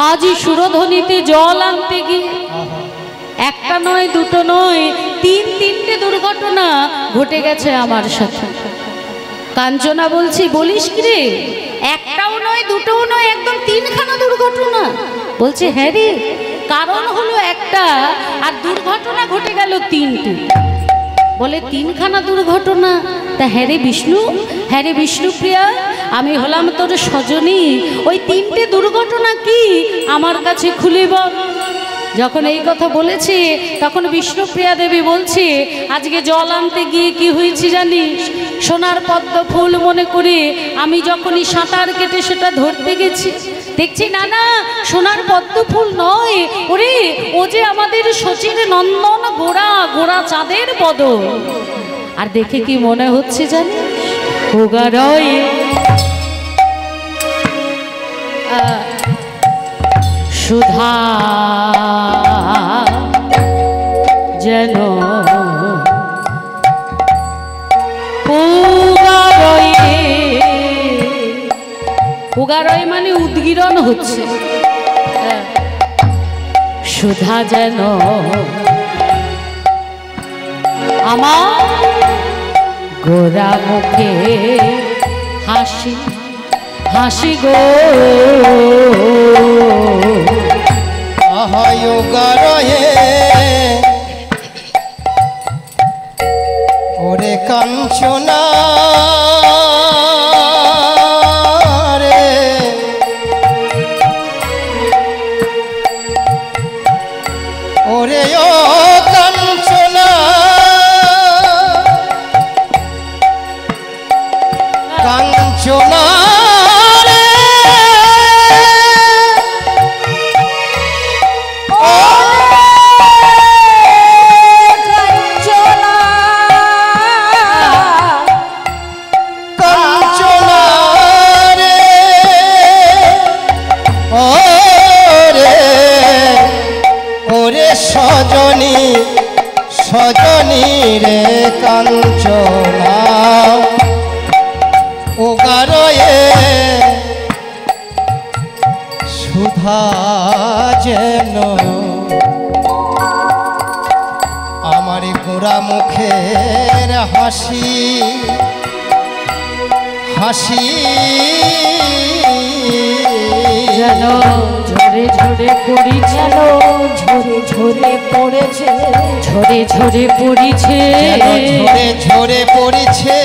আজই সুরধ্বনিতে জল আনতে গিয়ে একটা নয় দুটো নয় তিনটে দুর্ঘটনা ঘটে গেছে আমার সাথে। কাঞ্চনা বলছি, বলিস কি রে, একটাও নয় দুটোও নয়, একদম তিনখানা দুর্ঘটনা। বলছে হ্যাঁ রে, কারণ হলো একটা, আর দুর্ঘটনা ঘটে গেল তিনটে। বলে তিনখানা দুর্ঘটনা? তা হ্যাঁ রে বিষ্ণু, হ্যাঁ রে বিষ্ণুপ্রিয়া, আমি হলাম তোর সজনী, ওই তিনটে দুর্ঘটনা কি আমার কাছে খুলে বল। যখন এই কথা বলেছে তখন বিষ্ণুপ্রিয়া দেবী বলছে, আজকে জল আনতে গিয়ে কি হয়েছে জানিস? সোনার পদ্ম ফুল মনে করে আমি যখনই সাঁতার কেটে সেটা ধরতে গেছি, দেখছি না না সোনার পদ্ম ফুল নয়, ওরে ও যে আমাদের শচীর নন্দন গোড়া গোড়া চাঁদের বদন। আর দেখে কি মনে হচ্ছে জানিস? ওগারয় সুধা যেন উগারয় মানে উদ্গীরণ হচ্ছে, সুধা যেন আমার গোরা মুখে হাসি হাসি গো। উগারয়ে ওরে কাঞ্চনা রে, ওরে ও কাঞ্চনা, কাঞ্চনা সজনী সজনী রে কাঞ্চনা, উগারয়ে সুধা যেন আমার গোরা মুখের হাসি হাসি যেন ঝরে ঝরে পড়িছে, ঝরে ঝরে পড়েছে, ঝরে ঝরে পড়িছে, ঝরে ঝরে পড়িছে,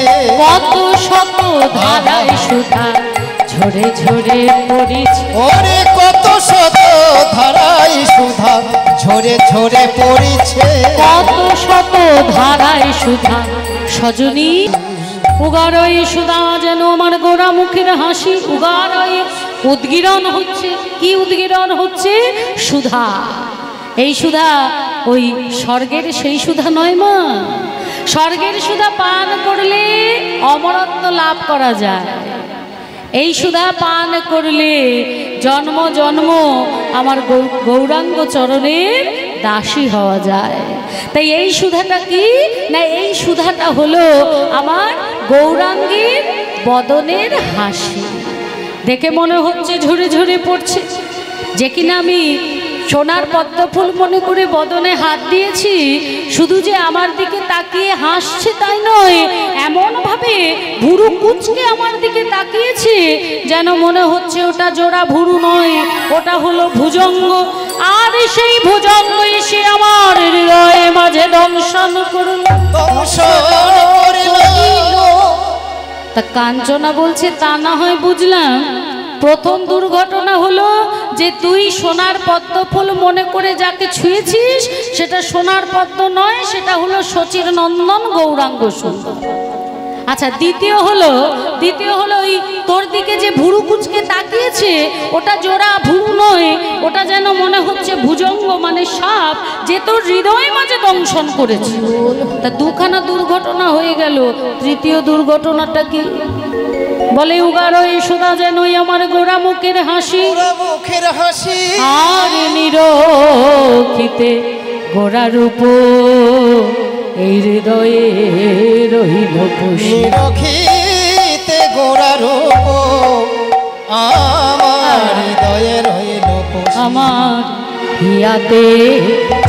কত শত ধারায় সুধা ঝরে ঝরে পড়িছে, ওরে কত শত ধারায় সুধা ঝরে ঝরে পড়িছে, কত শত ধারায় সুধা সজনী। উগারয়ে সুধা যেন আমার গোরা মুখের হাসি। উগারয়ে উদ্গীরণ হচ্ছে, কি উদ্গীরণ হচ্ছে? সুধা। এই সুধা ওই স্বর্গের সেই সুধা নয় মা, স্বর্গের সুধা পান করলে অমরত্ব লাভ করা যায়, এই সুধা পান করলে জন্ম জন্ম আমার গৌরাঙ্গ চরণের দাসী হওয়া যায়। তাই এই সুধাটা কি না, এই সুধাটা হলো আমার গৌরাঙ্গীর বদনের হাসি। দেখে মনে হচ্ছে ঝরে ঝরে পড়ছে, যে কিনা আমি সোনার পদ্ম ফুল মনে করে বদনে হাত দিয়েছি, শুধু যে আমার দিকে তাকিয়ে হাসছে তাই নয়, এমন ভাবে ভুরু কুচকে আমার দিকে তাকিয়েছে যেন মনে হচ্ছে ওটা জোড়া ভুরু নয়, ওটা হলো ভুজঙ্গ। আর সেই ভুজঙ্গ এসে আমার হৃদয়ে মাঝে দংশন করল। তা কাঞ্চনা বলছে, তা না হয় বুঝলাম, প্রথম দুর্ঘটনা হলো যে তুই সোনার পদ্ম ফুল মনে করে যাকে ছুঁয়েছিস সেটা সোনার পদ্ম নয়, সেটা হলো শচীর নন্দন গৌরাঙ্গ সুন্দর। আচ্ছা, দ্বিতীয় হলো ওই তোর দিকে যে ভুরু কুচকে তাকিয়েছে ওটা জোড়া ভুরু নয়, ওটা যেন মনে হচ্ছে ভুজঙ্গ মানে সাপ, যে তোর হৃদয় মাঝে দংশন করেছে। তা দুখানা দুর্ঘটনা হয়ে গেল, তৃতীয় দুর্ঘটনাটা কি? বলে উগারয়ে সুধা যেনই আমার গোরা মুখের হাসি, আর নিরখিতে গোরা রূপ এই হৃদয়ে রহিল পুষি। নিরখিতে গোরা রূপ আমার হৃদয়ে রহিল পুষি। আমার হিয়াতে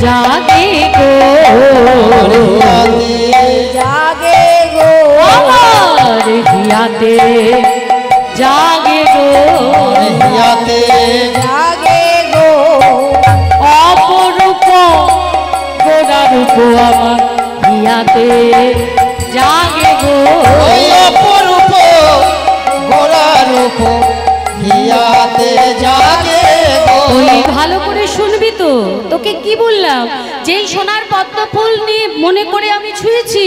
জাগে গো, জাগে গো, আমার হিয়াতে জাগে গো, হিয়াতে জাগে গো, অপরূপ গোরা রূপ আমার হিয়াতে জাগে গো, ওই অপরূপ গোরা রূপ হিয়াতে জাগে গো। ওই ভালো করে শুনবি তো, তোকে কি বললাম, যেই সোনার পদ্ম ফুল নিয়ে মনে করে আমি ছুঁয়েছি,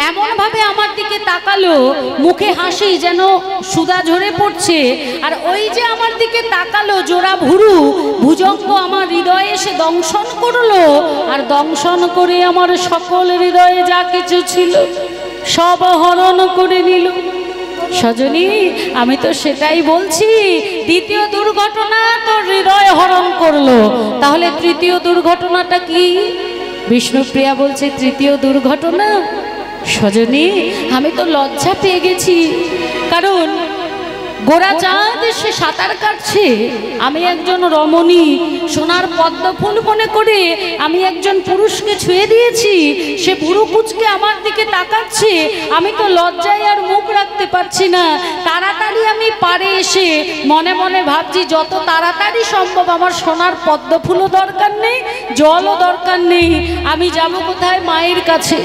এমন ভাবে আমার দিকে তাকালো, মুখে হাসি যেন সুধা ঝরে পড়ছে, আর ওই যে আমার দিকে তাকালো জোড়া ভুরু ভুজঙ্গ আমার হৃদয়ে এসে দংশন করলো, আর দংশন করে আমার সকল হৃদয়ে যা কিছু ছিল সব হরণ করে নিল। সজনী, আমি তো সেটাই বলছি, দ্বিতীয় দুর্ঘটনা তোর হৃদয় হরণ করলো, তাহলে তৃতীয় দুর্ঘটনাটা কি? বিষ্ণুপ্রিয়া বলছে তৃতীয় দুর্ঘটনা, সজনী আমি তো লজ্জা পেয়ে গেছি, কারণ গোরা চাঁদ সে সাঁতার কাটছে, আমি একজন রমণী সোনার পদ্ম ফুল মনে করে আমি একজন পুরুষকে ছুঁয়ে দিয়েছি, সে বুড়ো কুচকে আমার দিকে তাকাচ্ছে, আমি তো লজ্জায় আর মুখ রাখতে পারছি না। তাড়াতাড়ি আমি পারে এসে মনে মনে ভাবছি যত তাড়াতাড়ি সম্ভব, আমার সোনার পদ্ম ফুলও দরকার নেই, জলও দরকার নেই, আমি যাব কোথায়? মায়ের কাছে।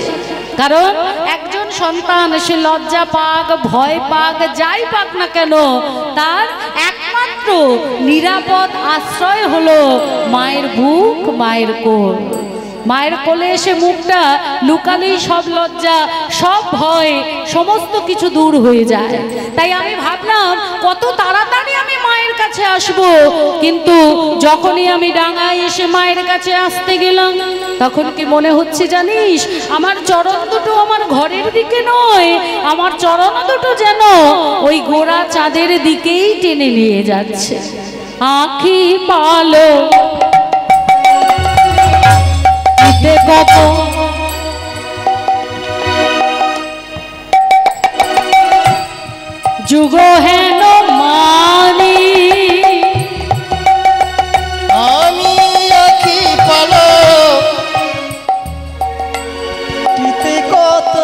কারণ একজন সন্তান সে লজ্জা পাক, ভয় পাক, যাই পাক না কেন, তার একমাত্র নিরাপদ আশ্রয় হলো মায়ের বুক, মায়ের কোল। মায়ের কোলে এসে মুখটা লুকালেই সব লজ্জা, সব ভয়, সমস্ত কিছু দূর হয়ে যায়। তাই আমি ভাবলাম কত তাড়াতাড়ি আমি মায়ের কাছে আসব, কিন্তু যখনই আমি ডাঙায় এসে মায়ের কাছে আসতে গেলাম, তখন কি মনে হচ্ছে জানিস, আমার চরণ দুটো আমার ঘরের দিকে নয়, আমার চরণ দুটো যেন ওই গোরা চাঁদের দিকেই টেনে নিয়ে যাচ্ছে। আঁখি পালো কত যুগ হেন মানি, আমি আঁখি পালো টিতে কত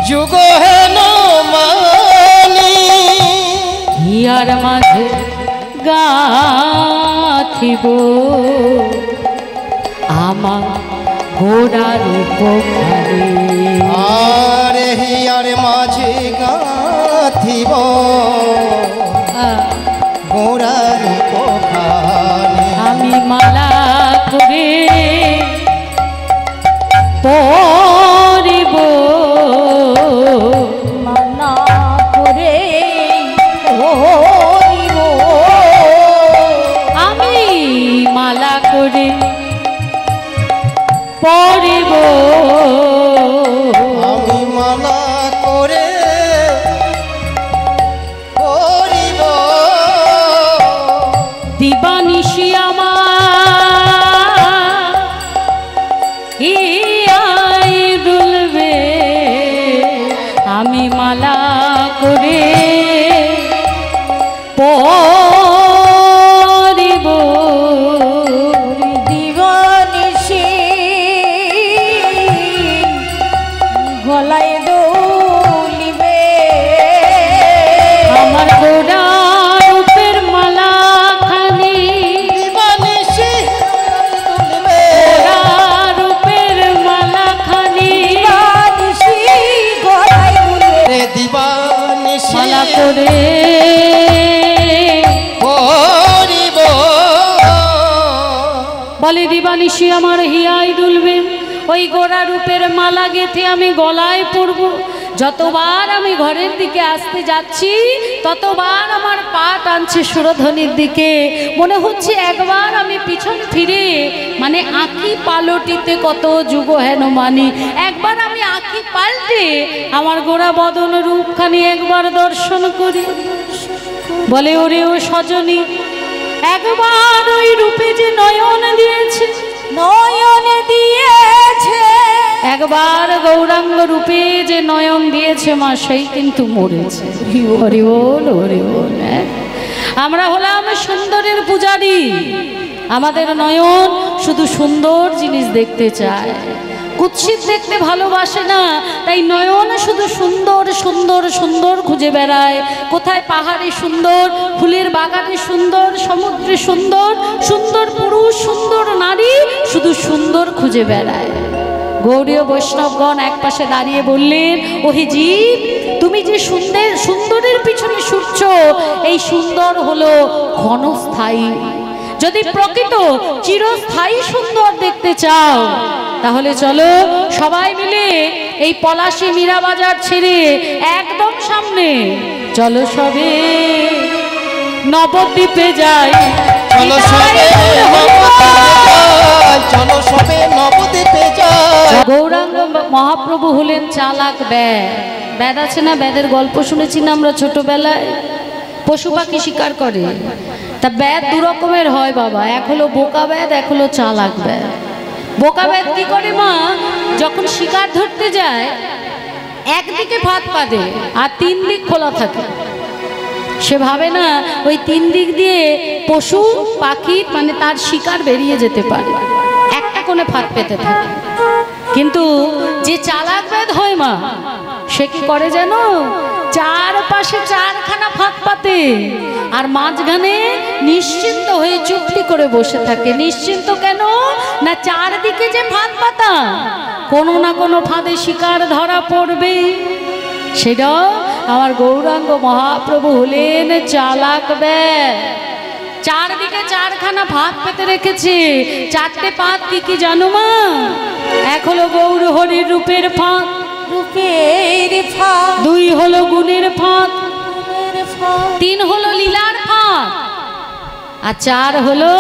যুগ হেন মানি, হিয়ার মাঝে গাথিব আমার গোড়ার উপখানে, আর হিয়ার মাঝে গাথিব গোরার উপখানে, আমি মালা করে পরিব, মানা করে হরিব, আমি মালা করে পরিব, আমি মালা করে পরিব, দিবানিশি আমার হিয়ায় দুলবে, আমি মালা করে পরিব, দিবানিশি গলায় দৌলিবে, আমার গোড়া রূপের মালা খানি, দিবানিশি তুলবে, গোড়া রূপের মালা খানি, দিবানিশি গলায় দুলবে, রে দিবানিশি মালা করে পরিব, বলে দিবানিশি আমার হিয়ায় দুলবে, ওই গোড়া রূপের মালা গেঁথে আমি গলায় পরব। যতবার আমি ঘরের দিকে আসতে যাচ্ছি, ততবার আমার পা টানছে সুরধ্বনির দিকে, মনে হচ্ছে একবার আমি পিছন ফিরে, মানে আঁখি পালটিতে কত যুগ হেন মানি, একবার আমি আঁখি পাল্টে আমার গোড়া বদন রূপখানি একবার দর্শন করি। বলে ওরে ও সজনী, একবার ওই রূপে যে নয়ন দিয়েছে, নয়ন দিয়েছে একবার গৌরাঙ্গ রূপে যে নয়ন দিয়েছে মা সেই কিন্তু মরেছে। হরি বল হরি বল। আমরা হলাম সুন্দরের পূজারী, আমাদের নয়ন শুধু সুন্দর জিনিস দেখতে চায়, কুৎসিত দেখতে ভালোবাসে না। তাই নয়ন শুধু সুন্দর সুন্দর সুন্দর খুঁজে বেড়ায়। কোথায় পাহাড়ে সুন্দর, ফুলের বাগানে সুন্দর, সমুদ্রে সুন্দর, সুন্দর পুরুষ সুন্দর নারী, শুধু সুন্দর খুঁজে বেড়ায়। গৌড়ীয় বৈষ্ণবগণ এক পাশে দাঁড়িয়ে বললেন, ওহে জীব, তুমি যে সুন্দরের পিছনে ছুটছ, এই সুন্দর হলো ক্ষণস্থায়ী। যদি প্রকৃত চিরস্থায়ী সুন্দর দেখতে চাও তাহলে চলো সবাই মিলে এই পলাশী মীরা বাজার ছেড়ে একদম সামনে চলো সবে নবদ্বীপে যাই। চলো সবে চলো সবে নবদ্বীপে যাই। গৌরাঙ্গ মহাপ্রভু হলেন চালাক ব্যাদ। ব্যাদ আছে না, ব্যাদের গল্প শুনেছি না আমরা ছোটবেলায়, পশু পাখি শিকার করে। তা ব্যাদ দু রকমের হয় বাবা, এক হলো বোকা ব্যাদ, এক হলো চালাক ব্যাদ। বোকা ব্যাদ কি করে মা, যখন শিকার ধরতে যায় একদিকে ফাঁদ পাতে আর তিন দিক খোলা থাকে। সে ভাবে না ওই তিন দিক দিয়ে পশু পাখি মানে তার শিকার বেরিয়ে যেতে পারে, একটা কোণে ফাঁদ পেতে থাকে। কিন্তু যে চালাক ব্যাদ হয় মা, সে কি করে জানো, চারপাশে চারখানা ফাঁদ পাতে আর মাঝখানে নিশ্চিন্ত হয়ে চুপটি করে বসে থাকে। নিশ্চিন্ত কেন না, চারদিকে যে ফাঁদ পাতা, কোনো না কোনো ফাঁদে শিকার ধরা পড়বে। সেটা আমার গৌরাঙ্গ মহাপ্রভু হলেন চালাক ব্যাদ। চারদিকে চারখানা ফাঁদ পেতে রেখেছে। চারটে ফাঁদ কি কি জানো মা? এক হলো গৌর হরির রূপের ফাঁদ, রূপের ফাঁদ, দুই হলো গুণের ফাঁদ, গুণের ফাঁদ, তিন হলো লীলার ফাঁদ, আর চার হলো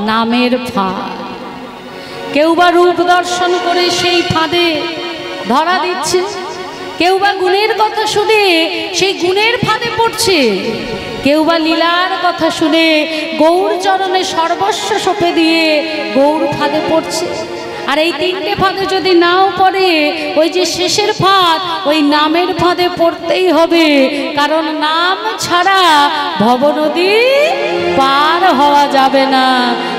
নামের ফাঁদ। কেউ বা রূপ দর্শন করে সেই ফাঁদে ধরা দিচ্ছে, কেউ বা গুণের কথা শুনে সেই গুণের ফাঁদে পড়ছে, কেউ বা লীলার কথা শুনে গৌর চরণে সর্বস্ব সঁপে দিয়ে গৌর ফাঁদে পড়ছে। আর এই তিনটে ফাঁদে যদি নাও পড়ে, ওই যে শেষের ফাঁদ, ওই নামের ফাঁদে পড়তেই হবে। কারণ নাম ছাড়া ভবনদী পার হওয়া যাবে না।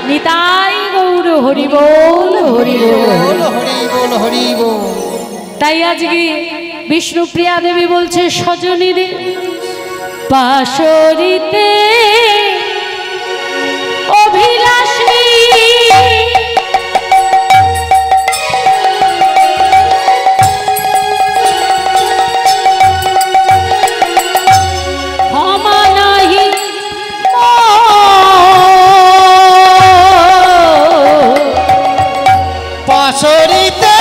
নিতাই গৌর হরি বল হরি বল হরি বল হরি বল। তাই আজকে বিষ্ণুপ্রিয়া দেবী বলছে, সজনী রে পাশরিতে অভিলাষী পাশরিতে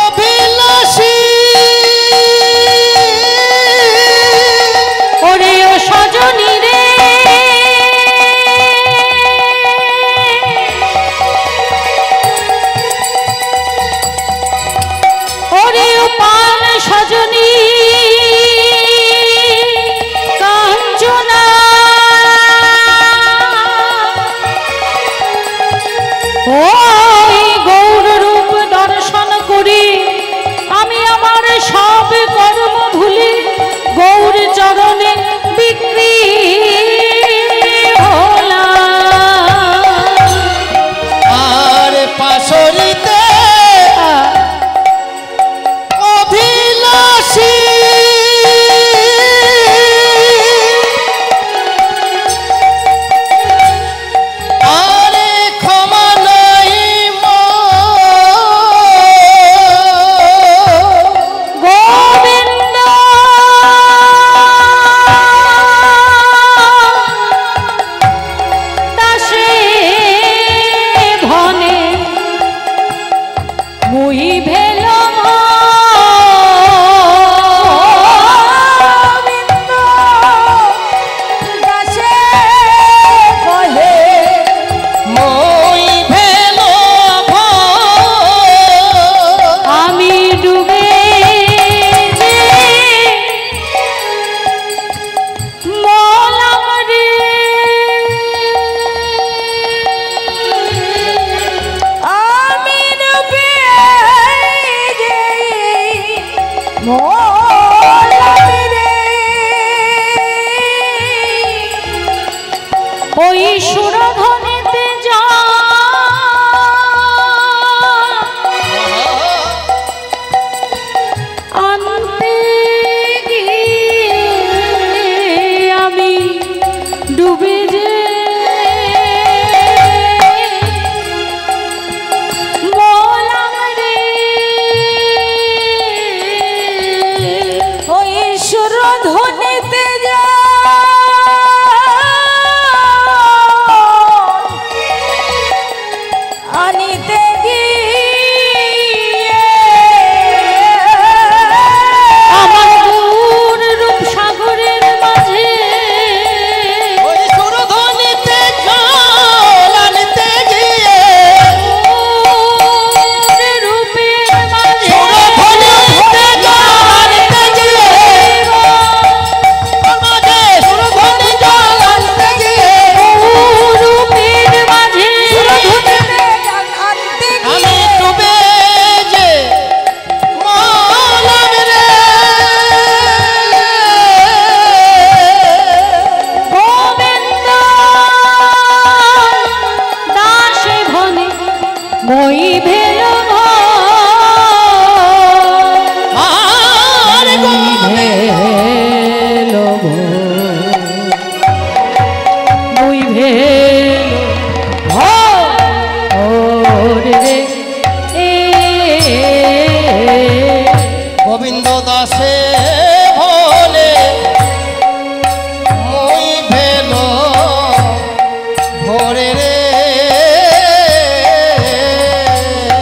অভিলাষী ওরে ধনেতে যায়